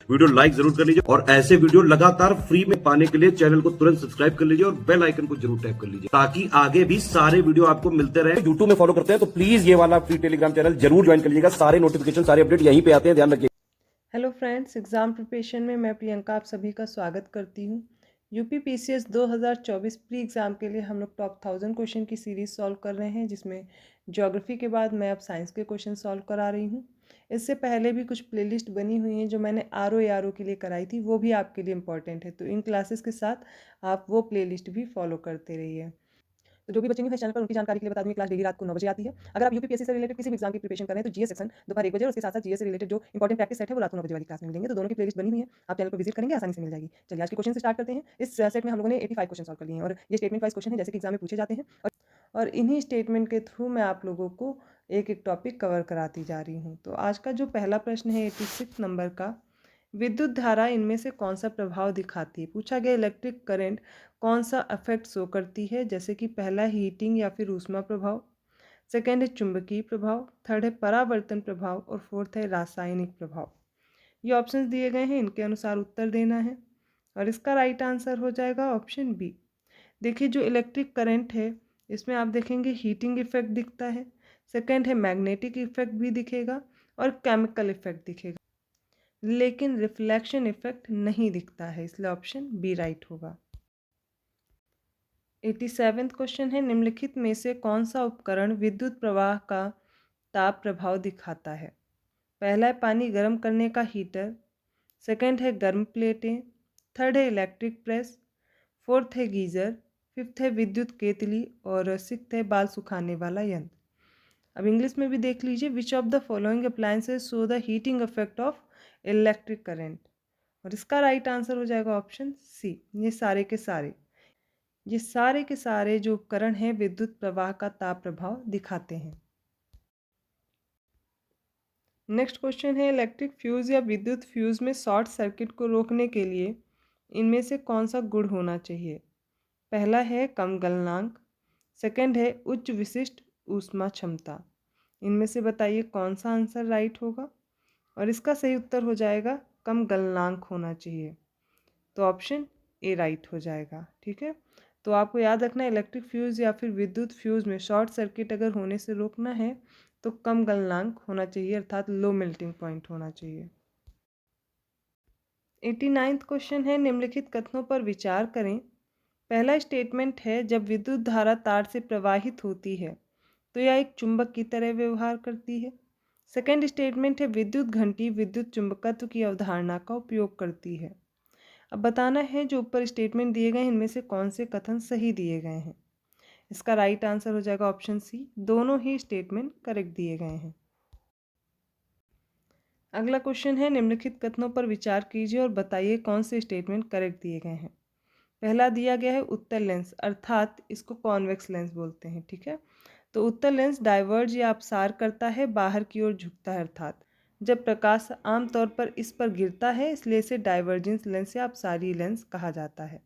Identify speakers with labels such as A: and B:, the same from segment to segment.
A: Video like जरूर कर लीजिए और ऐसे वीडियो लगातार फ्री में पाने के लिए चैनल को तुरंत सब्सक्राइब कर लीजिए और बेल आइकन को जरूर टैप कर लीजिए ताकि आगे भी सारे वीडियो आपको मिलते रहे। यूट्यूब में फॉलो करते हैं तो प्लीज ये वाला फ्री टेलीग्राम चैनल जरूर ज्वाइन कर लीजिएगा। सारे नोटिफिकेशन सारे अपडेट यहीं पे आते हैं, ध्यान रखिए।
B: हेलो फ्रेंड्स, एग्ज़ाम प्रिपरेशन में मैं प्रियंका आप सभी का स्वागत करती हूँ। यूपी पीसीएस 2024 प्री एग्ज़ाम के लिए हम लोग टॉप 1000 क्वेश्चन की सीरीज़ सॉल्व कर रहे हैं, जिसमें ज्योग्राफी के बाद मैं अब साइंस के क्वेश्चन सॉल्व करा रही हूँ। इससे पहले भी कुछ प्लेलिस्ट बनी हुई हैं जो मैंने आर के लिए कराई थी, वो भी आपके लिए इम्पॉर्टेंट है, तो इन क्लासेस के साथ आप वो प्लेलिस्ट भी फॉलो करते रहिए। तो जो भी बच्चे नहीं है चैनल पर उनकी जानकारी के लिए बता दूं, क्लास डेली रात को 9 बजे आती है। अगर आप यूपीपीएससी से रिलेटेड किसी भी एग्जाम की प्रिपरेशन कर रहे हैं तो जीएस सेक्शन दोपहर 1 बजे और उसके साथ साथ जीएस से रिलेटेड जो इंपॉर्टेंट प्रैक्टिस सेट है वो रात को 9 बजे वाली क्लास में मिलेंगे। तो दोनों की प्लेलिस्ट बनी हुई है, आप चैनल पर विजिट करेंगे आसानी से मिल जाएगी। चलिए आज के क्वेश्चन से स्टार्ट करते हैं। इस सेट में हम लोगों ने 85 क्वेश्चन सॉल्व कर लिए हैं और ये स्टेटमेंट वाइज क्वेश्चन है जैसे कि एग्जाम में पूछे जाते हैं और इन्हीं स्टेटमेंट के थ्रू मैं आप लोगों को एक एक टॉपिक कवर कराती जा रही हूँ। तो आज का जो पहला प्रश्न है 86 नंबर का, विद्युत धारा इनमें से कौन सा प्रभाव दिखाती है। पूछा गया इलेक्ट्रिक करंट कौन सा इफेक्ट शो करती है, जैसे कि पहला हीटिंग या फिर ऊष्मा प्रभाव, सेकेंड है चुंबकीय प्रभाव, थर्ड है परावर्तन प्रभाव और फोर्थ है रासायनिक प्रभाव। ये ऑप्शंस दिए गए हैं, इनके अनुसार उत्तर देना है और इसका राइट आंसर हो जाएगा ऑप्शन बी। देखिए जो इलेक्ट्रिक करंट है इसमें आप देखेंगे हीटिंग इफेक्ट दिखता है, सेकेंड है मैग्नेटिक इफेक्ट भी दिखेगा और केमिकल इफेक्ट दिखेगा, लेकिन रिफ्लेक्शन इफेक्ट नहीं दिखता है, इसलिए ऑप्शन बी राइट होगा। 87वां क्वेश्चन है, निम्नलिखित में से कौन सा उपकरण विद्युत प्रवाह का ताप प्रभाव दिखाता है। पहला है पानी गर्म करने का हीटर, सेकंड है गर्म प्लेटें, थर्ड है इलेक्ट्रिक प्रेस, फोर्थ है गीज़र, फिफ्थ है विद्युत केतली और सिक्स्थ है बाल सुखाने वाला यंत्र। अब इंग्लिश में भी देख लीजिए, which of the following appliances show the heating effect of electric current, और इसका राइट आंसर हो जाएगा ऑप्शन सी। ये सारे के सारे जो उपकरण हैं विद्युत प्रवाह का ताप प्रभाव दिखाते हैं। नेक्स्ट क्वेश्चन है, इलेक्ट्रिक फ्यूज़ या विद्युत फ्यूज़ में शॉर्ट सर्किट को रोकने के लिए इनमें से कौन सा गुण होना चाहिए। पहला है कम गलनांक, सेकंड है उच्च विशिष्ट ऊष्मा क्षमता। इनमें से बताइए कौन सा आंसर राइट होगा, और इसका सही उत्तर हो जाएगा कम गलनांक होना चाहिए, तो ऑप्शन ए राइट हो जाएगा। ठीक है, तो आपको याद रखना है इलेक्ट्रिक फ्यूज़ या फिर विद्युत फ्यूज़ में शॉर्ट सर्किट अगर होने से रोकना है तो कम गलनांक होना चाहिए, अर्थात लो मेल्टिंग पॉइंट होना चाहिए। 89वां क्वेश्चन है, निम्नलिखित कथनों पर विचार करें। पहला स्टेटमेंट है, जब विद्युत धारा तार से प्रवाहित होती है तो यह एक चुंबक की तरह व्यवहार करती है। सेकेंड स्टेटमेंट है, विद्युत घंटी विद्युत चुंबकत्व की अवधारणा का उपयोग करती है। अब बताना है जो ऊपर स्टेटमेंट दिए गए हैं इनमें से कौन से कथन सही दिए गए हैं। इसका राइट आंसर हो जाएगा ऑप्शन सी, दोनों ही स्टेटमेंट करेक्ट दिए गए हैं। अगला क्वेश्चन है, निम्नलिखित कथनों पर विचार कीजिए और बताइए कौन से स्टेटमेंट करेक्ट दिए गए हैं। पहला दिया गया है उत्तल लेंस, अर्थात इसको कॉन्वेक्स लेंस बोलते हैं। ठीक है, तो उत्तल लेंस डाइवर्ज या अपसार करता है, बाहर की ओर झुकता है, अर्थात जब प्रकाश आमतौर पर इस पर गिरता है इसलिए इसे डाइवर्जेंस लेंस या अपसारी लेंस कहा जाता है।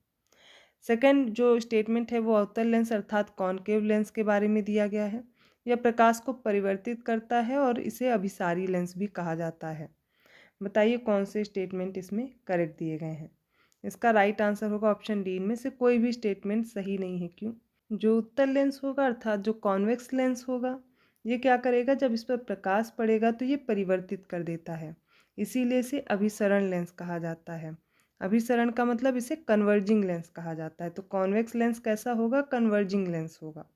B: सेकंड जो स्टेटमेंट है वो अवतल लेंस अर्थात कॉनकेव लेंस के बारे में दिया गया है। यह प्रकाश को परिवर्तित करता है और इसे अभिसारी लेंस भी कहा जाता है। बताइए कौन से स्टेटमेंट इसमें करेक्ट दिए गए हैं। इसका राइट आंसर होगा ऑप्शन डी, इनमें से कोई भी स्टेटमेंट सही नहीं है। क्यों? जो उत्तल लेंस होगा अर्थात जो कॉन्वेक्स लेंस होगा ये क्या करेगा, जब इस पर प्रकाश पड़ेगा तो ये परिवर्तित कर देता है, इसीलिए इसे अभिसरण लेंस कहा जाता है। अभिसरण का मतलब इसे कन्वर्जिंग लेंस कहा जाता है। तो कॉन्वेक्स लेंस कैसा होगा, कन्वर्जिंग लेंस होगा।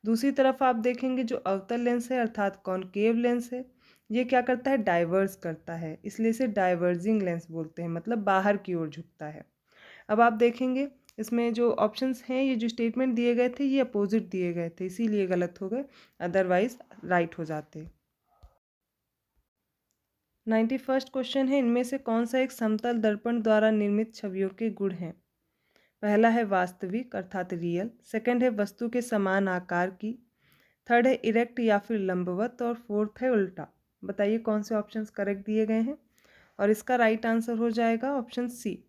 B: दूसरी तरफ आप देखेंगे जो अवतल लेंस है अर्थात कॉनकेव लेंस है, ये क्या करता है, डाइवर्स करता है, इसलिए इसे डाइवर्जिंग लेंस बोलते हैं, मतलब बाहर की ओर झुकता है। अब आप देखेंगे इसमें जो ऑप्शंस हैं, ये जो स्टेटमेंट दिए गए थे ये अपोजिट दिए गए थे, इसीलिए गलत हो गए, अदरवाइज राइट हो जाते। 91वां क्वेश्चन है, इनमें से कौन सा एक समतल दर्पण द्वारा निर्मित छवियों के गुण हैं। पहला है वास्तविक अर्थात रियल, सेकंड है वस्तु के समान आकार की, थर्ड है इरेक्ट या फिर लंबवत और फोर्थ है उल्टा। बताइए कौन से ऑप्शंस करेक्ट दिए गए हैं, और इसका राइट आंसर हो जाएगा ऑप्शन सी,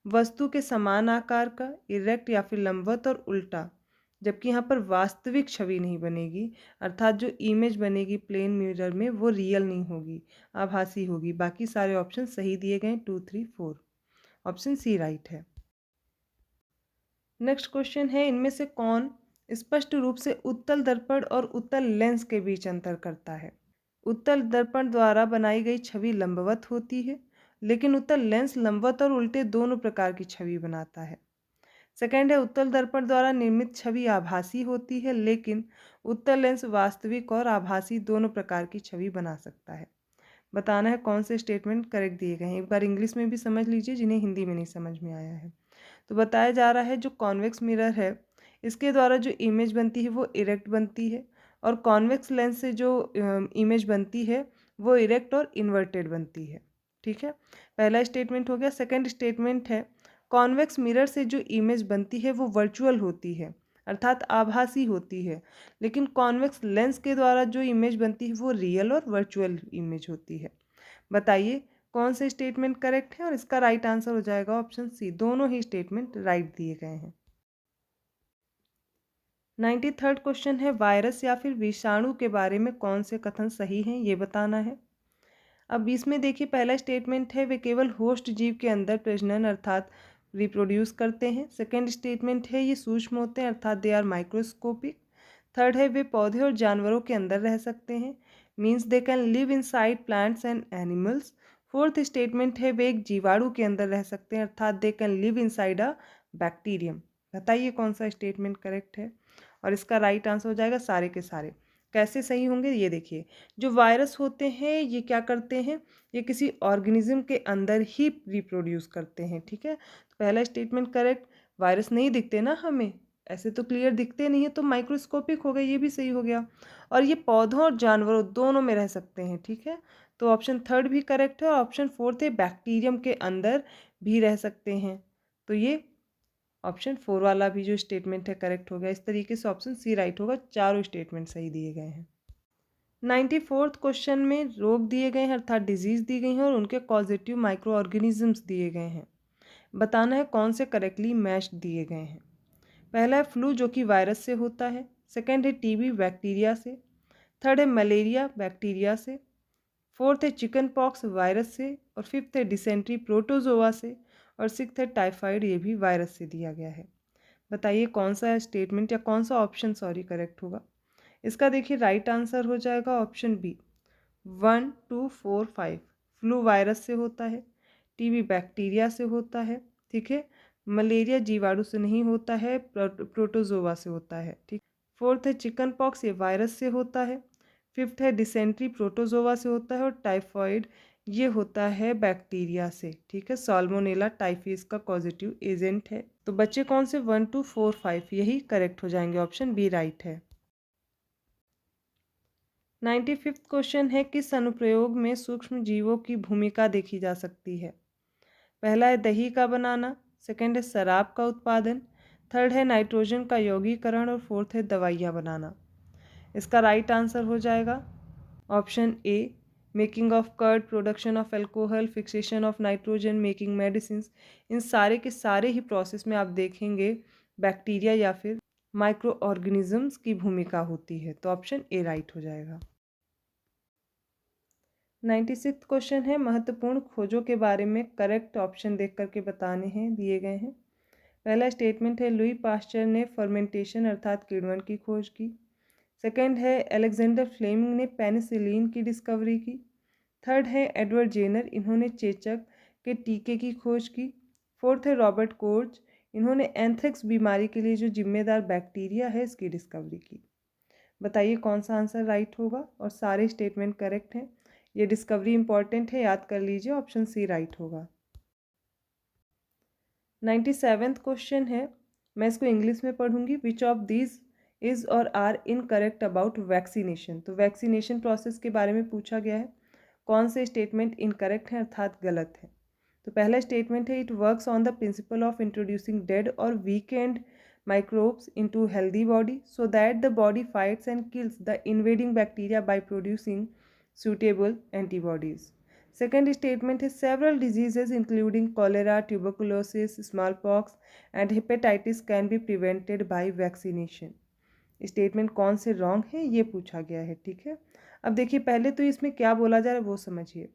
B: वस्तु के समान आकार का, इरेक्ट या फिर लंबवत और उल्टा, जबकि यहाँ पर वास्तविक छवि नहीं बनेगी, अर्थात जो इमेज बनेगी प्लेन मिरर में वो रियल नहीं होगी, आभासी होगी। बाकी सारे ऑप्शन सही दिए गए 2, 3, 4। ऑप्शन सी राइट है। नेक्स्ट क्वेश्चन है, इनमें से कौन स्पष्ट रूप से उत्तल दर्पण और उत्तल लेंस के बीच अंतर करता है? उत्तल दर्पण द्वारा बनाई गई छवि लंबवत होती है, लेकिन उत्तल लेंस लंबवत और उल्टे दोनों प्रकार की छवि बनाता है। सेकेंड है, उत्तल दर्पण द्वारा निर्मित छवि आभासी होती है, लेकिन उत्तल लेंस वास्तविक और आभासी दोनों प्रकार की छवि बना सकता है। बताना है कौन से स्टेटमेंट करेक्ट दिए गए हैं। एक बार इंग्लिश में भी समझ लीजिए जिन्हें हिंदी में नहीं समझ में आया है। तो बताया जा रहा है जो कॉन्वेक्स मिरर है इसके द्वारा जो इमेज बनती है वो इरेक्ट बनती है, और कॉन्वेक्स लेंस से जो इमेज बनती है वो इरेक्ट और इन्वर्टेड बनती है। ठीक है, पहला स्टेटमेंट हो गया। सेकंड स्टेटमेंट है, कॉन्वेक्स मिरर से जो इमेज बनती है वो वर्चुअल होती है, अर्थात आभासी होती है, लेकिन कॉन्वेक्स लेंस के द्वारा जो इमेज बनती है वो रियल और वर्चुअल इमेज होती है। बताइए कौन से स्टेटमेंट करेक्ट है, और इसका राइट आंसर हो जाएगा ऑप्शन सी। दोनों ही स्टेटमेंट राइट दिए गए हैं। 93rd क्वेश्चन है, वायरस या फिर विषाणु के बारे में कौन से कथन सही हैं ये बताना है। अब इसमें देखिए पहला स्टेटमेंट है वे केवल होस्ट जीव के अंदर प्रजनन अर्थात रिप्रोड्यूस करते हैं। सेकेंड स्टेटमेंट है ये सूक्ष्म होते हैं अर्थात दे आर माइक्रोस्कोपिक। थर्ड है वे पौधे और जानवरों के अंदर रह सकते हैं, means they can live in side plants and animals. Fourth statement है वे एक जीवाणु के अंदर रह सकते हैं अर्थात they can live in side a bacterium. बताइए कौन सा स्टेटमेंट करेक्ट है, और इसका राइट आंसर हो जाएगा सारे के सारे। कैसे सही होंगे ये देखिए, जो वायरस होते हैं ये क्या करते हैं, ये किसी ऑर्गेनिज्म के अंदर ही रिप्रोड्यूस करते हैं। ठीक है, तो पहला स्टेटमेंट करेक्ट। वायरस नहीं दिखते ना हमें, ऐसे तो क्लियर दिखते नहीं है, तो माइक्रोस्कोपिक हो गया, ये भी सही हो गया। और ये पौधों और जानवरों दोनों में रह सकते हैं। ठीक है, तो ऑप्शन थर्ड भी करेक्ट है, और ऑप्शन फोर्थ है बैक्टीरियम के अंदर भी रह सकते हैं, तो ये ऑप्शन 4 वाला भी जो स्टेटमेंट है करेक्ट हो गया। इस तरीके से ऑप्शन सी राइट होगा, चारों स्टेटमेंट सही दिए गए हैं। 94th क्वेश्चन में रोग दिए गए हैं अर्थात डिजीज़ दी गई हैं और उनके कॉजेटिव माइक्रो ऑर्गेनिजम्स दिए गए हैं। बताना है कौन से करेक्टली मैच्ड दिए गए हैं। पहला है फ्लू जो कि वायरस से होता है। सेकेंड है टीबी बैक्टीरिया से। थर्ड है मलेरिया बैक्टीरिया से। फोर्थ है चिकन पॉक्स वायरस से, और फिफ्थ है डिसेंट्री प्रोटोजोआ से, और सिक्स्थ है टाइफाइड, ये भी वायरस से दिया गया है। बताइए कौन सा स्टेटमेंट या कौन सा ऑप्शन करेक्ट होगा। इसका देखिए राइट आंसर हो जाएगा ऑप्शन बी 1, 2, 4, 5। फ्लू वायरस से होता है, टीबी बैक्टीरिया से होता है, ठीक है, मलेरिया जीवाणु से नहीं होता है, प्रोटोजोआ से होता है। ठीक, फोर्थ है चिकन पॉक्स, ये वायरस से होता है। फिफ्थ है डिसेंट्री प्रोटोजोआ से होता है, और टाइफॉइड ये होता है बैक्टीरिया से। ठीक है, साल्मोनेला टाइफीस का पॉजिटिव एजेंट है। तो बच्चे कौन से 1, 2, 4, 5 यही करेक्ट हो जाएंगे, ऑप्शन बी राइट है। 95th क्वेश्चन है, किस अनुप्रयोग में सूक्ष्म जीवों की भूमिका देखी जा सकती है। पहला है दही का बनाना, सेकंड है शराब का उत्पादन, थर्ड है नाइट्रोजन का यौगीकरण, और फोर्थ है दवाइयाँ बनाना। इसका राइट आंसर हो जाएगा option A making of curd, production of alcohol, fixation of nitrogen, making medicine. इन सारे के सारे ही प्रोसेस में आप देखेंगे बैक्टीरिया या फिर माइक्रो ऑर्गेनिजम्स की भूमिका होती है, तो ऑप्शन ए राइट हो जाएगा। 96th क्वेश्चन है, महत्वपूर्ण खोजों के बारे में करेक्ट ऑप्शन देख करके बताने हैं, दिए गए हैं। पहला स्टेटमेंट है लुई पास्चर ने फर्मेंटेशन अर्थात किण्वन की खोज की। सेकंड है अलेक्जेंडर फ्लेमिंग ने पेनिसिलिन की डिस्कवरी की। थर्ड है एडवर्ड जेनर, इन्होंने चेचक के टीके की खोज की। फोर्थ है रॉबर्ट कोर्च, इन्होंने एंथ्रेक्स बीमारी के लिए जो जिम्मेदार बैक्टीरिया है इसकी डिस्कवरी की। बताइए कौन सा आंसर राइट होगा, और सारे स्टेटमेंट करेक्ट हैं। ये डिस्कवरी इंपॉर्टेंट है, याद कर लीजिए, ऑप्शन सी राइट होगा। 97th क्वेश्चन है, मैं इसको इंग्लिश में पढ़ूंगी। विच ऑफ दीज इज और आर इनकरेक्ट अबाउट वैक्सीनेशन। तो वैक्सीनेशन प्रोसेस के बारे में पूछा गया है, कौन से स्टेटमेंट इनकरेक्ट है अर्थात गलत है। तो पहला स्टेटमेंट है it works on the principle of introducing dead और weekend microbes into healthy body so that the body fights and kills the invading bacteria by producing suitable antibodies. Second statement है several diseases including cholera, tuberculosis, small pox and hepatitis can be prevented by vaccination. Statement कौन से wrong है ये पूछा गया है, ठीक है। अब देखिए पहले तो इसमें क्या बोला जा रहा है वो समझिए।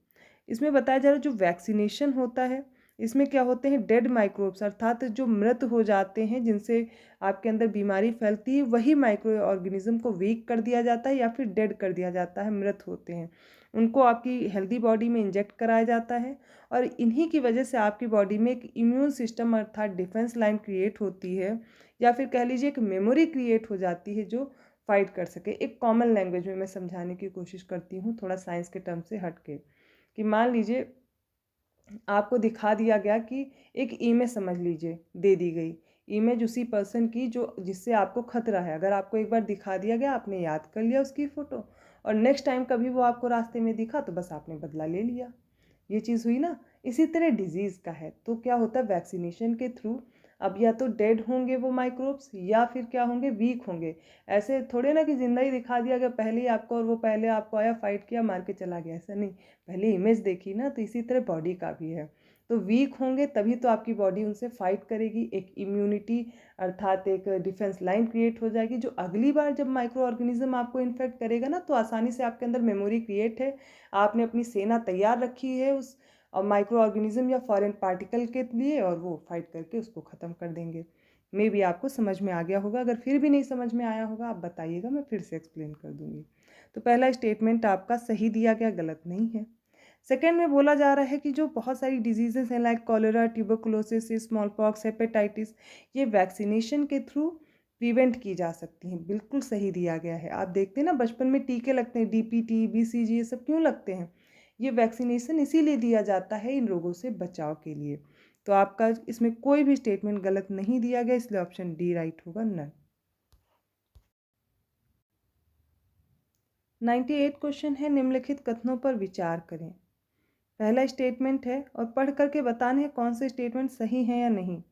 B: इसमें बताया जा रहा है जो वैक्सीनेशन होता है इसमें क्या होते हैं, डेड माइक्रोब्स अर्थात जो मृत हो जाते हैं जिनसे आपके अंदर बीमारी फैलती है, वही माइक्रो ऑर्गेनिज्म को वीक कर दिया जाता है या फिर डेड कर दिया जाता है, मृत होते हैं, उनको आपकी हेल्दी बॉडी में इंजेक्ट कराया जाता है और इन्हीं की वजह से आपकी बॉडी में एक इम्यून सिस्टम अर्थात डिफेंस लाइन क्रिएट होती है या फिर कह लीजिए एक मेमोरी क्रिएट हो जाती है जो फाइट कर सके। एक कॉमन लैंग्वेज में मैं समझाने की कोशिश करती हूँ, थोड़ा साइंस के टर्म से हट के, कि मान लीजिए आपको दिखा दिया गया कि एक इमेज समझ लीजिए दे दी गई, इमेज उसी पर्सन की जो जिससे आपको खतरा है, अगर आपको एक बार दिखा दिया गया आपने याद कर लिया उसकी फ़ोटो और नेक्स्ट टाइम कभी वो आपको रास्ते में दिखा तो बस आपने बदला ले लिया, ये चीज़ हुई ना। इसी तरह डिजीज़ का है, तो क्या होता है वैक्सीनेशन के थ्रू अब या तो डेड होंगे वो माइक्रोब्स या फिर क्या होंगे, वीक होंगे। ऐसे थोड़े ना कि जिंदा ही दिखा दिया गया पहले ही आपको और वो पहले आपको आया फाइट किया मार के चला गया, ऐसा नहीं, पहले इमेज देखी ना। तो इसी तरह बॉडी का भी है, तो वीक होंगे तभी तो आपकी बॉडी उनसे फाइट करेगी, एक इम्यूनिटी अर्थात एक डिफेंस लाइन क्रिएट हो जाएगी जो अगली बार जब माइक्रो ऑर्गेनिज्म आपको इन्फेक्ट करेगा ना तो आसानी से आपके अंदर मेमोरी क्रिएट है, आपने अपनी सेना तैयार रखी है उस और माइक्रो ऑर्गेनिज्म या फॉरेन पार्टिकल के लिए और वो फाइट करके उसको ख़त्म कर देंगे। मे बी आपको समझ में आ गया होगा, अगर फिर भी नहीं समझ में आया होगा आप बताइएगा, मैं फिर से एक्सप्लेन कर दूंगी। तो पहला स्टेटमेंट आपका सही दिया गया, गलत नहीं है। सेकेंड में बोला जा रहा है कि जो बहुत सारी डिजीजेस हैं like cholera, tuberculosis, small pox, hepatitis, ये वैक्सीनेशन के थ्रू प्रिवेंट की जा सकती हैं, बिल्कुल सही दिया गया है। आप देखते हैं ना बचपन में टीके लगते हैं, DPT, BCG, ये सब क्यों लगते हैं, ये वैक्सीनेशन इसीलिए दिया जाता है इन रोगों से बचाव के लिए। तो आपका इसमें कोई भी स्टेटमेंट गलत नहीं दिया गया, इसलिए ऑप्शन डी राइट होगा, नन। 98 क्वेश्चन है, निम्नलिखित कथनों पर विचार करें। पहला स्टेटमेंट है और पढ़ करके बताने हैं कौन से स्टेटमेंट सही हैं या नहीं।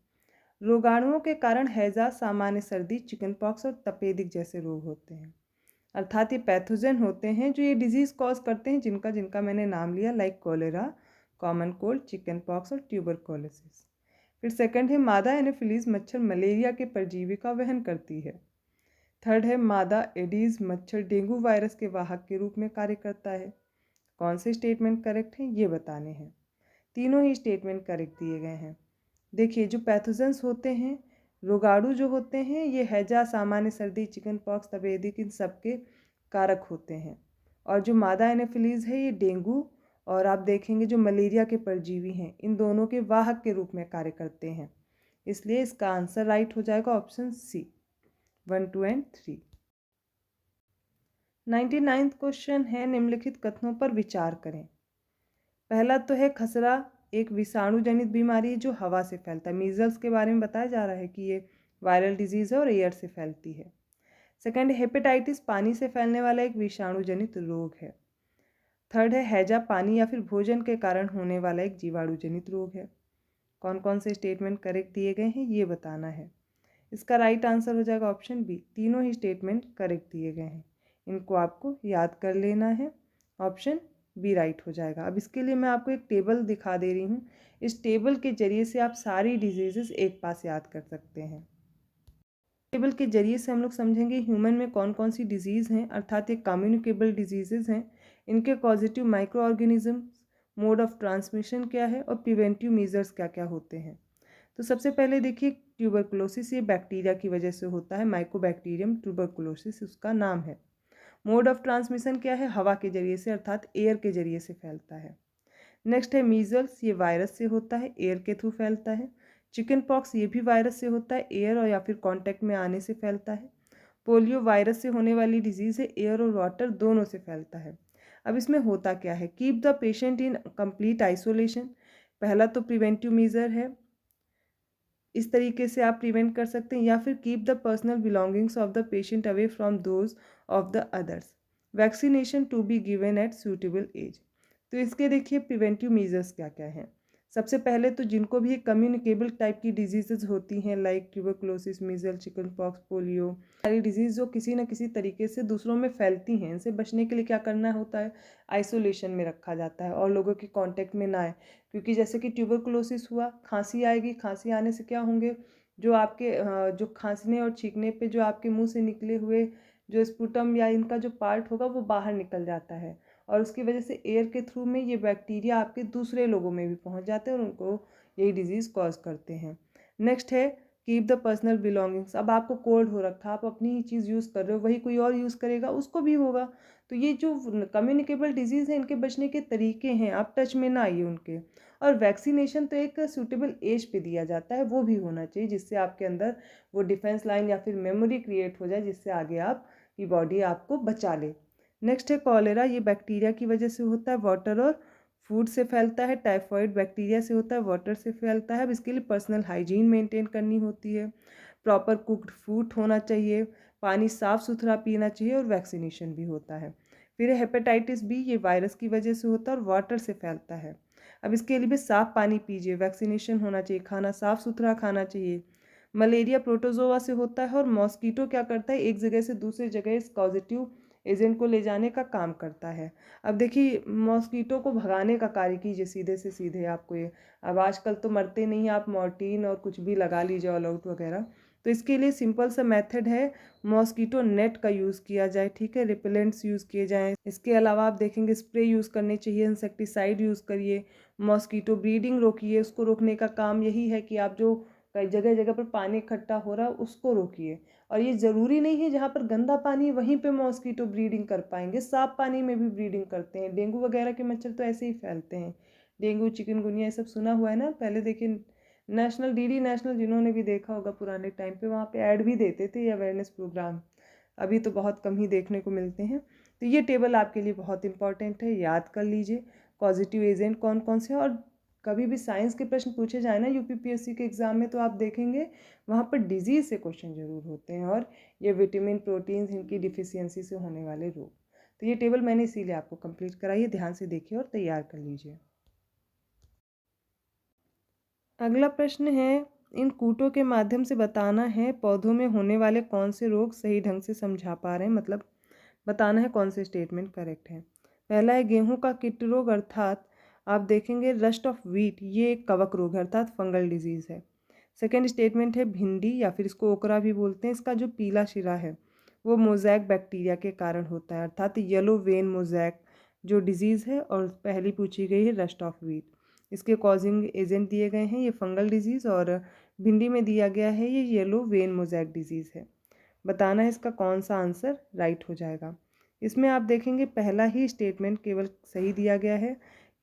B: रोगाणुओं के कारण हैजा, सामान्य सर्दी, चिकन पॉक्स और तपेदिक जैसे रोग होते हैं, अर्थात ये पैथोजन होते हैं जो ये डिजीज़ कॉज करते हैं जिनका जिनका मैंने नाम लिया, like cholera, common cold, chicken pox और ट्यूबरकुलोसिस। फिर सेकंड है मादा एनोफिलीज मच्छर मलेरिया के परजीवी का वहन करती है। थर्ड है मादा एडीज मच्छर डेंगू वायरस के वाहक के रूप में कार्य करता है। कौन से स्टेटमेंट करेक्ट हैं ये बताने हैं, तीनों ही स्टेटमेंट करेक्ट दिए गए हैं। देखिए जो पैथोजेंस होते हैं, रोगाणु जो होते हैं, ये हैजा, सामान्य सर्दी, चिकन पॉक्स, तपेदिक, इन सब के कारक होते हैं। और जो मादा एनोफिलीज है ये डेंगू और आप देखेंगे जो मलेरिया के परजीवी हैं, इन दोनों के वाहक के रूप में कार्य करते हैं, इसलिए इसका आंसर राइट हो जाएगा ऑप्शन सी, 1, 2 एंड 3। 99 क्वेश्चन है, निम्नलिखित कथनों पर विचार करें। पहला तो है खसरा एक विषाणु जनित बीमारी है जो हवा से फैलता है, मीजल्स के बारे में बताया जा रहा है कि ये वायरल डिजीज़ है और एयर से फैलती है। सेकंड, हेपेटाइटिस पानी से फैलने वाला एक विषाणु जनित रोग है। थर्ड है हैजा पानी या फिर भोजन के कारण होने वाला एक जीवाणु जनित रोग है। कौन कौन से स्टेटमेंट करेक्ट दिए गए हैं ये बताना है। इसका राइट आंसर हो जाएगा ऑप्शन बी, तीनों ही स्टेटमेंट करेक्ट दिए गए हैं, इनको आपको याद कर लेना है, ऑप्शन बी राइट हो जाएगा। अब इसके लिए मैं आपको एक टेबल दिखा दे रही हूँ, इस टेबल के जरिए से आप सारी डिजीजेस एक पास याद कर सकते हैं। टेबल के जरिए से हम लोग समझेंगे ह्यूमन में कौन कौन सी डिजीज़ हैं, अर्थात ये कम्युनिकेबल डिजीजेज हैं, इनके positive micro organism, mode of transmission क्या है और प्रिवेंटिव मेजर्स क्या क्या होते हैं। तो सबसे पहले देखिए ट्यूबरकुलोसिस, ये बैक्टीरिया की वजह से होता है, माइकोबैक्टीरियम ट्यूबरकुलोसिस उसका नाम है। मोड ऑफ ट्रांसमिशन क्या है, हवा के जरिए से अर्थात एयर के जरिए से फैलता है। नेक्स्ट है मीजल्स, ये वायरस से होता है, एयर के थ्रू फैलता है। चिकन पॉक्स ये भी वायरस से होता है, एयर और या फिर कांटेक्ट में आने से फैलता है। पोलियो वायरस से होने वाली डिजीज़ है, एयर और वाटर दोनों से फैलता है। अब इसमें होता क्या है, keep the patient in complete isolation, पहला तो प्रिवेंटिव मेजर है, इस तरीके से आप प्रिवेंट कर सकते हैं, या फिर keep the personal belongings of the patient away from those of the others, vaccination to be given at suitable age. तो इसके देखिए प्रिवेंटिव मेजर्स क्या क्या हैं। सबसे पहले तो जिनको भी कम्युनिकेबल टाइप की डिजीज़ होती हैं like tuberculosis, measles, chicken pox, polio, सारी डिजीज़ जो किसी न किसी तरीके से दूसरों में फैलती हैं, इनसे बचने के लिए क्या करना होता है, आइसोलेशन में रखा जाता है और लोगों के कांटेक्ट में ना आए। क्योंकि जैसे कि ट्यूबरकुलोसिस हुआ, खांसी आएगी, खांसी आने से क्या होंगे, जो आपके जो खांसने और छींकने पे जो आपके मुंह से निकले हुए जो स्पुटम या इनका जो पार्ट होगा वो बाहर निकल जाता है और उसकी वजह से एयर के थ्रू में ये बैक्टीरिया आपके दूसरे लोगों में भी पहुंच जाते हैं और उनको यही डिजीज़ कॉज करते हैं। नेक्स्ट है कीप द पर्सनल बिलोंगिंग्स। अब आपको कोल्ड हो रखा, आप अपनी ही चीज़ यूज़ कर रहे हो, वही कोई और यूज़ करेगा उसको भी होगा। तो ये जो कम्युनिकेबल डिजीज़ है इनके बचने के तरीके हैं, आप टच में ना आइए उनके। और वैक्सीनेशन तो एक सूटेबल एज पे दिया जाता है, वो भी होना चाहिए जिससे आपके अंदर वो डिफेंस लाइन या फिर मेमोरी क्रिएट हो जाए जिससे आगे आप की बॉडी आपको बचा ले। नेक्स्ट है कॉलेरा, ये बैक्टीरिया की वजह से होता है, वाटर और फूड से फैलता है। टाइफॉइड बैक्टीरिया से होता है, वाटर से फैलता है। अब इसके लिए पर्सनल हाइजीन मेंटेन करनी होती है, प्रॉपर कुक्ड फूड होना चाहिए, पानी साफ़ सुथरा पीना चाहिए और वैक्सीनेशन भी होता है। फिर हेपेटाइटिस बी, ये वायरस की वजह से होता है और वाटर से फैलता है। अब इसके लिए भी साफ़ पानी पीजिए, वैक्सीनेशन होना चाहिए, खाना साफ़ सुथरा खाना चाहिए। मलेरिया प्रोटोजोआ से होता है और मॉस्कीटो क्या करता है, एक जगह से दूसरी जगह इस पॉजिटिव एजेंट को ले जाने का काम करता है। अब देखिए मॉस्कीटो को भगाने का कार्य कीजिए सीधे से सीधे आपको ये। अब आजकल तो मरते नहीं, आप मॉर्टीन और कुछ भी लगा लीजिए, ऑल आउट वगैरह। तो इसके लिए सिंपल सा मेथड है, मॉस्कीटो नेट का यूज़ किया जाए, ठीक है, रिपेलेंट्स यूज़ किए जाएँ। इसके अलावा आप देखेंगे स्प्रे यूज़ करने चाहिए, इंसेक्टिसाइड यूज़ करिए, मॉस्कीटो ब्रीडिंग रोकिए। उसको रोकने का काम यही है कि आप जो कई जगह जगह पर पानी इकट्ठा हो रहा है उसको रोकिए। और ये ज़रूरी नहीं है जहाँ पर गंदा पानी वहीं पे मॉस्कीटो ब्रीडिंग कर पाएंगे, साफ पानी में भी ब्रीडिंग करते हैं। डेंगू वगैरह के मच्छर तो ऐसे ही फैलते हैं, डेंगू चिकनगुनिया ये सब सुना हुआ है ना। पहले देखिए नेशनल डीडी नेशनल, जिन्होंने भी देखा होगा पुराने टाइम पे, वहाँ पे ऐड भी देते थे ये अवेयरनेस प्रोग्राम। अभी तो बहुत कम ही देखने को मिलते हैं। तो ये टेबल आपके लिए बहुत इंपॉर्टेंट है, याद कर लीजिए पॉजिटिव एजेंट कौन कौन से हैं। और कभी भी साइंस के प्रश्न पूछे जाए ना यूपीपीएससी के एग्ज़ाम में, तो आप देखेंगे वहाँ पर डिजीज़ से क्वेश्चन जरूर होते हैं और ये विटामिन प्रोटीन्स इनकी डिफिशियंसी से होने वाले रोग। तो ये टेबल मैंने इसीलिए आपको कंप्लीट कराई है, ध्यान से देखिए और तैयार कर लीजिए। अगला प्रश्न है, इन कूटों के माध्यम से बताना है पौधों में होने वाले कौन से रोग सही ढंग से समझा पा रहे हैं, मतलब बताना है कौन से स्टेटमेंट करेक्ट है। पहला है गेहूं का कीट रोग, अर्थात आप देखेंगे रस्ट ऑफ व्हीट, ये एक कवक रोग है अर्थात फंगल डिजीज़ है। सेकेंड स्टेटमेंट है भिंडी या फिर इसको ओकरा भी बोलते हैं, इसका जो पीला शिरा है वो मोज़ैक बैक्टीरिया के कारण होता है अर्थात येलो वेन मोज़ैक जो डिजीज़ है। और पहली पूछी गई है रस्ट ऑफ व्हीट, इसके कॉजिंग एजेंट दिए गए हैं ये फंगल डिजीज़, और भिंडी में दिया गया है ये येलो वेन मोज़ैक डिजीज़ है। बताना है इसका कौन सा आंसर राइट हो जाएगा। इसमें आप देखेंगे पहला ही स्टेटमेंट केवल सही दिया गया है।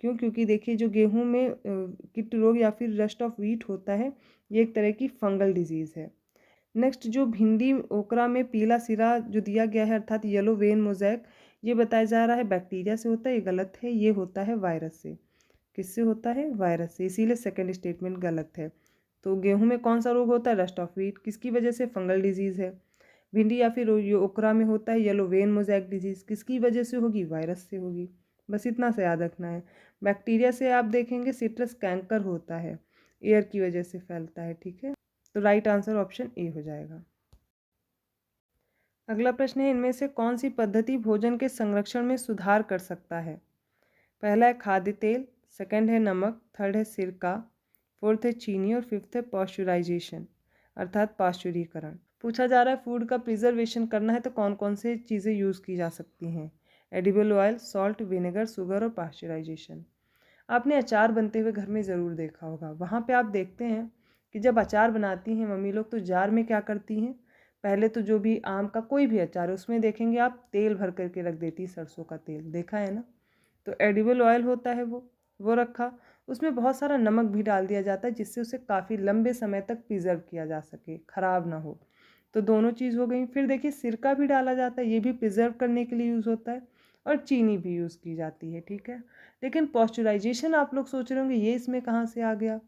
B: क्यों? क्योंकि देखिए जो गेहूं में कीट रोग या फिर रस्ट ऑफ व्हीट होता है ये एक तरह की फंगल डिजीज़ है। नेक्स्ट जो भिंडी ओकरा में पीला सिरा जो दिया गया है अर्थात येलो वेन मोज़ैक, ये बताया जा रहा है बैक्टीरिया से होता है, ये गलत है, ये होता है वायरस से। किससे होता है? वायरस से, इसीलिए सेकेंड स्टेटमेंट गलत है। तो गेहूं में कौन सा रोग होता है? रस्ट ऑफ व्हीट, किसकी वजह से? फंगल डिजीज़ है। भिंडी या फिर ये ओकरा में होता है येलो वेन मोज़ैक डिजीज़, किसकी वजह से होगी? वायरस से होगी। बस इतना से याद रखना है। बैक्टीरिया से आप देखेंगे सिट्रस कैंकर होता है, एयर की वजह से फैलता है, ठीक है। तो राइट आंसर ऑप्शन ए हो जाएगा। अगला प्रश्न है, इनमें से कौन सी पद्धति भोजन के संरक्षण में सुधार कर सकता है? पहला है खाद्य तेल, सेकंड है नमक, थर्ड है सिरका, फोर्थ है चीनी और फिफ्थ है पॉस्चराइजेशन अर्थात पाश्चुरीकरण। पूछा जा रहा है फूड का प्रिजर्वेशन करना है तो कौन कौन से चीज़ें यूज़ की जा सकती हैं? Edible oil, salt, vinegar, sugar और पाश्चराइजेशन। आपने अचार बनते हुए घर में ज़रूर देखा होगा, वहाँ पे आप देखते हैं कि जब अचार बनाती हैं मम्मी लोग तो जार में क्या करती हैं, पहले तो जो भी आम का कोई भी अचार है उसमें देखेंगे आप तेल भर करके रख देती, सरसों का तेल, देखा है ना। तो एडिबल ऑयल होता है वो रखा, उसमें बहुत सारा नमक भी डाल दिया जाता है जिससे उसे काफ़ी लंबे समय तक प्रिजर्व किया जा सके, ख़राब ना हो। तो दोनों चीज़ हो गई। फिर देखिए सिरका भी डाला जाता है, ये भी प्रिजर्व करने के लिए यूज़ होता है, और चीनी भी यूज़ की जाती है, ठीक है। लेकिन पॉस्चराइजेशन आप लोग सोच रहे होंगे ये इसमें कहाँ से आ गया,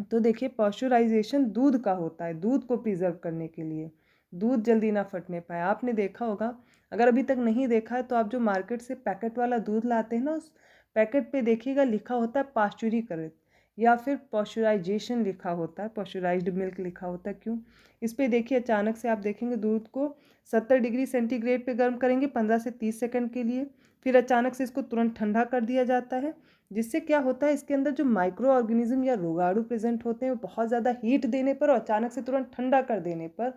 B: तो देखिए पॉस्चराइजेशन दूध का होता है, दूध को प्रिजर्व करने के लिए, दूध जल्दी ना फटने पाए। आपने देखा होगा, अगर अभी तक नहीं देखा है तो आप जो मार्केट से पैकेट वाला दूध लाते हैं ना, उस पैकेट पे देखिएगा लिखा होता है पाश्चुरीकृत या फिर पॉस्चराइजेशन लिखा होता है, पॉस्चराइज्ड मिल्क लिखा होता है। क्यों? इस पे देखिए अचानक से आप देखेंगे दूध को 70 डिग्री सेंटीग्रेड पे गर्म करेंगे 15 से 30 सेकंड के लिए, फिर अचानक से इसको तुरंत ठंडा कर दिया जाता है, जिससे क्या होता है इसके अंदर जो माइक्रो ऑर्गेनिज्म या रोगाणु प्रेजेंट होते हैं वो बहुत ज़्यादा हीट देने पर और अचानक से तुरंत ठंडा कर देने पर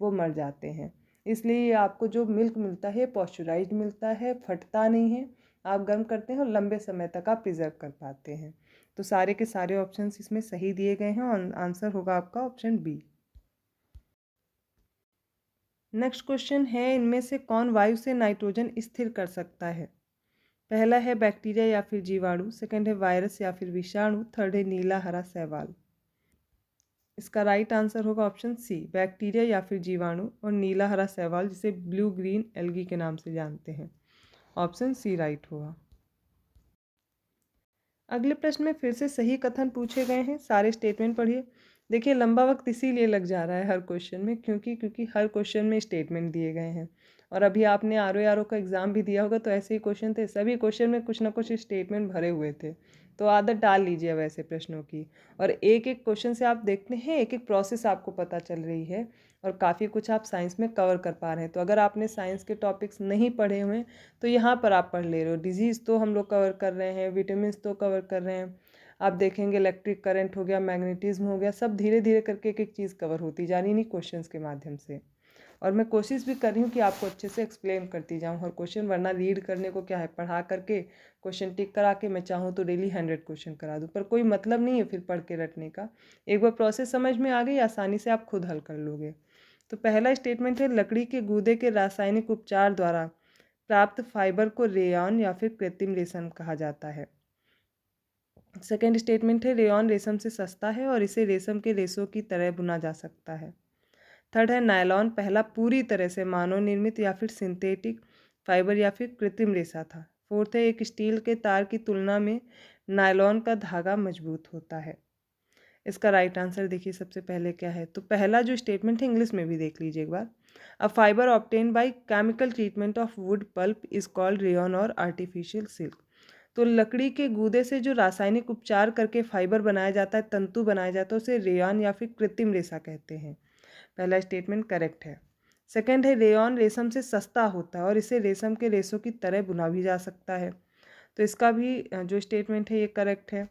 B: वो मर जाते हैं। इसलिए ये आपको जो मिल्क मिलता है पॉस्चराइज्ड मिलता है, फटता नहीं है, आप गर्म करते हैं और लंबे समय तक आप प्रिजर्व कर पाते हैं। तो सारे के सारे ऑप्शंस इसमें सही दिए गए हैं और आंसर होगा आपका ऑप्शन बी। नेक्स्ट क्वेश्चन है, इनमें से कौन वायु से नाइट्रोजन स्थिर कर सकता है? पहला है बैक्टीरिया या फिर जीवाणु, सेकंड है वायरस या फिर विषाणु, थर्ड है नीला हरा शैवाल। इसका राइट आंसर होगा ऑप्शन सी, बैक्टीरिया या फिर जीवाणु और नीला हरा शैवाल, जिसे ब्लू ग्रीन एल्गी के नाम से जानते हैं। ऑप्शन सी राइट होगा। अगले प्रश्न में फिर से सही कथन पूछे गए हैं, सारे स्टेटमेंट पढ़िए। देखिए लंबा वक्त इसीलिए लग जा रहा है हर क्वेश्चन में क्योंकि हर क्वेश्चन में स्टेटमेंट दिए गए हैं, और अभी आपने आर का एग्ज़ाम भी दिया होगा तो ऐसे ही क्वेश्चन थे, सभी क्वेश्चन में कुछ ना कुछ स्टेटमेंट भरे हुए थे। तो आदत डाल लीजिए अब ऐसे प्रश्नों की, और एक एक क्वेश्चन से आप देखते हैं एक एक प्रोसेस आपको पता चल रही है और काफ़ी कुछ आप साइंस में कवर कर पा रहे हैं। तो अगर आपने साइंस के टॉपिक्स नहीं पढ़े हुए हैं तो यहाँ पर आप पढ़ ले रहे हो। डिजीज़ तो हम लोग कवर कर रहे हैं, विटामिन तो कवर कर रहे हैं, आप देखेंगे इलेक्ट्रिक करंट हो गया, मैग्नेटिज्म हो गया, सब धीरे धीरे करके एक एक चीज़ कवर होती जा रही है इन्हीं क्वेश्चंस के माध्यम से। और मैं कोशिश भी कर रही हूँ कि आपको अच्छे से एक्सप्लेन करती जाऊँ हर क्वेश्चन, वरना रीड करने को क्या है, पढ़ा करके क्वेश्चन टिक करा के मैं चाहूँ तो डेली 100 क्वेश्चन करा दूँ, पर कोई मतलब नहीं है फिर पढ़ के रटने का। एक बार प्रोसेस समझ में आ गई आसानी से आप खुद हल कर लोगे। तो पहला स्टेटमेंट है, लकड़ी के गूदे के रासायनिक उपचार द्वारा प्राप्त फाइबर को रेयॉन या फिर कृत्रिम रेशम कहा जाता है। सेकेंड स्टेटमेंट है, रेयॉन रेशम से सस्ता है और इसे रेशम के रेशों की तरह बुना जा सकता है। थर्ड है, नायलॉन पहला पूरी तरह से मानव निर्मित या फिर सिंथेटिक फाइबर या फिर कृत्रिम रेशा था। फोर्थ है, एक स्टील के तार की तुलना में नायलॉन का धागा मजबूत होता है। इसका राइट आंसर देखिए सबसे पहले क्या है, तो पहला जो स्टेटमेंट है इंग्लिश में भी देख लीजिए एक बार। A fibre obtain by chemical treatment of wood pulp is called rayon और आर्टिफिशियल सिल्क। तो लकड़ी के गूदे से जो रासायनिक उपचार करके फाइबर बनाया जाता है, तंतु बनाया जाता है, उसे रेयॉन या फिर कृत्रिम रेशा कहते हैं। पहला स्टेटमेंट करेक्ट है। सेकंड है, रेयॉन रेशम से सस्ता होता है और इसे रेशम के रेशों की तरह बुना भी जा सकता है। तो इसका भी जो स्टेटमेंट है ये करेक्ट है।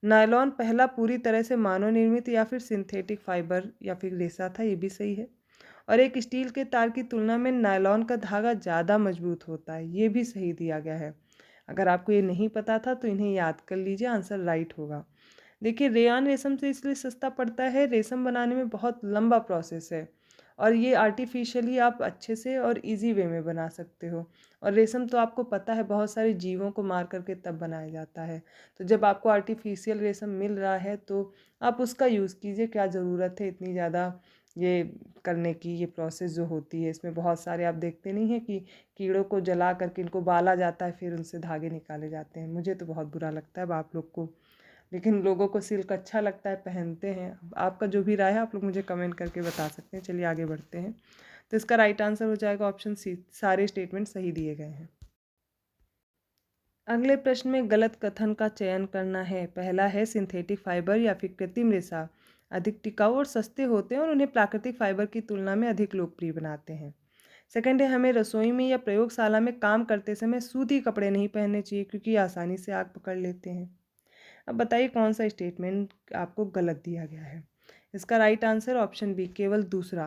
B: नायलॉन पहला पूरी तरह से मानव निर्मित या फिर सिंथेटिक फाइबर या फिर रेशा था, ये भी सही है। और एक स्टील के तार की तुलना में नायलॉन का धागा ज़्यादा मजबूत होता है, ये भी सही दिया गया है। अगर आपको ये नहीं पता था तो इन्हें याद कर लीजिए, आंसर राइट होगा। देखिए रेयान रेशम से इसलिए सस्ता पड़ता है, रेशम बनाने में बहुत लंबा प्रोसेस है और ये आर्टिफिशियली आप अच्छे से और इजी वे में बना सकते हो। और रेशम तो आपको पता है बहुत सारे जीवों को मार करके तब बनाया जाता है। तो जब आपको आर्टिफिशियल रेशम मिल रहा है तो आप उसका यूज़ कीजिए, क्या ज़रूरत है इतनी ज़्यादा ये करने की। ये प्रोसेस जो होती है इसमें बहुत सारे आप देखते नहीं हैं कि कीड़ों को जला करके इनको बाला जाता है, फिर उनसे धागे निकाले जाते हैं। मुझे तो बहुत बुरा लगता है आप लोग को, लेकिन लोगों को सिल्क अच्छा लगता है, पहनते हैं। आपका जो भी राय है आप लोग मुझे कमेंट करके बता सकते हैं। चलिए आगे बढ़ते हैं। तो इसका राइट आंसर हो जाएगा ऑप्शन सी, सारे स्टेटमेंट सही दिए गए हैं। अगले प्रश्न में गलत कथन का चयन करना है। पहला है, सिंथेटिक फाइबर या फिर कृत्रिम रेशा अधिक टिकाऊ और सस्ते होते हैं और उन्हें प्राकृतिक फाइबर की तुलना में अधिक लोकप्रिय बनाते हैं। सेकंड है, हमें रसोई में या प्रयोगशाला में काम करते समय सूती कपड़े नहीं पहनने चाहिए क्योंकि आसानी से आग पकड़ लेते हैं। अब बताइए कौन सा स्टेटमेंट आपको गलत दिया गया है। इसका राइट आंसर ऑप्शन बी, केवल दूसरा।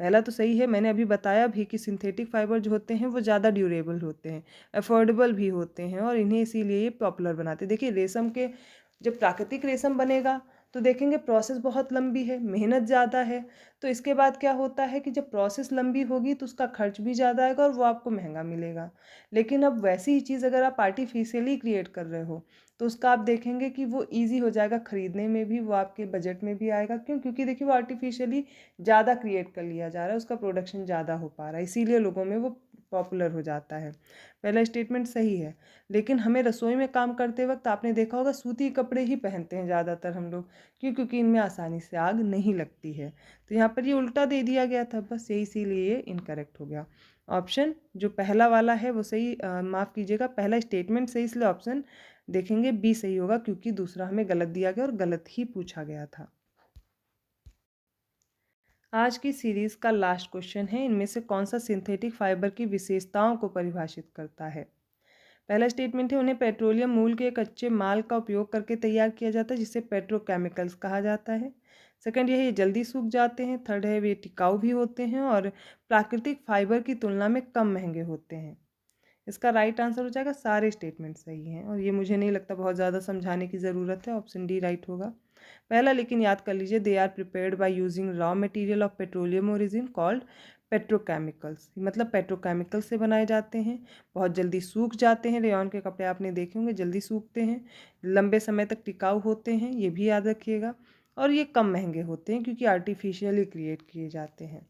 B: पहला तो सही है, मैंने अभी बताया भी कि सिंथेटिक फाइबर जो होते हैं वो ज़्यादा ड्यूरेबल होते हैं, अफोर्डेबल भी होते हैं और इन्हें इसीलिए ये पॉपुलर बनाते हैं। देखिए रेशम के, जब प्राकृतिक रेशम बनेगा तो देखेंगे प्रोसेस बहुत लंबी है, मेहनत ज़्यादा है। तो इसके बाद क्या होता है कि जब प्रोसेस लंबी होगी तो उसका खर्च भी ज़्यादा आएगा और वो आपको महंगा मिलेगा। लेकिन अब वैसी ही चीज़ अगर आप आर्टिफिशियली क्रिएट कर रहे हो तो उसका आप देखेंगे कि वो ईजी हो जाएगा ख़रीदने में भी, वो आपके बजट में भी आएगा। क्यों? क्योंकि देखिए वो आर्टिफिशियली ज़्यादा क्रिएट कर लिया जा रहा है, उसका प्रोडक्शन ज़्यादा हो पा रहा है, इसीलिए लोगों में वो पॉपुलर हो जाता है। पहला स्टेटमेंट सही है, लेकिन हमें रसोई में काम करते वक्त आपने देखा होगा सूती कपड़े ही पहनते हैं ज़्यादातर हम लोग। क्यों? क्योंकि इनमें आसानी से आग नहीं लगती है। तो यहाँ पर ये उल्टा दे दिया गया था, बस यही, इसीलिए ये इनकरेक्ट हो गया। ऑप्शन जो पहला वाला है वो सही, माफ़ कीजिएगा, पहला स्टेटमेंट सही, इसलिए ऑप्शन देखेंगे बी सही होगा क्योंकि दूसरा हमें गलत दिया गया और गलत ही पूछा गया था। आज की सीरीज का लास्ट क्वेश्चन है, इनमें से कौन सा सिंथेटिक फाइबर की विशेषताओं को परिभाषित करता है। पहला स्टेटमेंट है, उन्हें पेट्रोलियम मूल के कच्चे माल का उपयोग करके तैयार किया जाता है जिसे पेट्रोकेमिकल्स कहा जाता है। सेकंड ये जल्दी सूख जाते हैं। थर्ड है वे टिकाऊ भी होते हैं और प्राकृतिक फाइबर की तुलना में कम महंगे होते हैं। इसका राइट आंसर हो जाएगा सारे स्टेटमेंट सही हैं और ये मुझे नहीं लगता बहुत ज़्यादा समझाने की ज़रूरत है, ऑप्शन डी राइट होगा। पहला लेकिन याद कर लीजिए, they are prepared by using raw material of petroleum origin called petrochemicals, मतलब पेट्रोकेमिकल से बनाए जाते हैं। बहुत जल्दी सूख जाते हैं, रेयॉन के कपड़े आपने देखे होंगे जल्दी सूखते हैं। लंबे समय तक टिकाऊ होते हैं, ये भी याद रखिएगा। और ये कम महंगे होते हैं क्योंकि आर्टिफिशियली क्रिएट किए जाते हैं।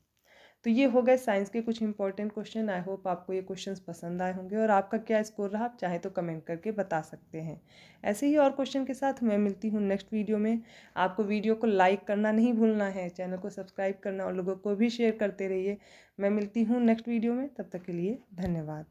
B: तो ये हो गए साइंस के कुछ इंपॉर्टेंट क्वेश्चन। आई होप आपको ये क्वेश्चंस पसंद आए होंगे और आपका क्या स्कोर रहा आप चाहे तो कमेंट करके बता सकते हैं। ऐसे ही और क्वेश्चन के साथ मैं मिलती हूँ नेक्स्ट वीडियो में। आपको वीडियो को लाइक करना नहीं भूलना है, चैनल को सब्सक्राइब करना और लोगों को भी शेयर करते रहिए। मैं मिलती हूँ नेक्स्ट वीडियो में, तब तक के लिए धन्यवाद।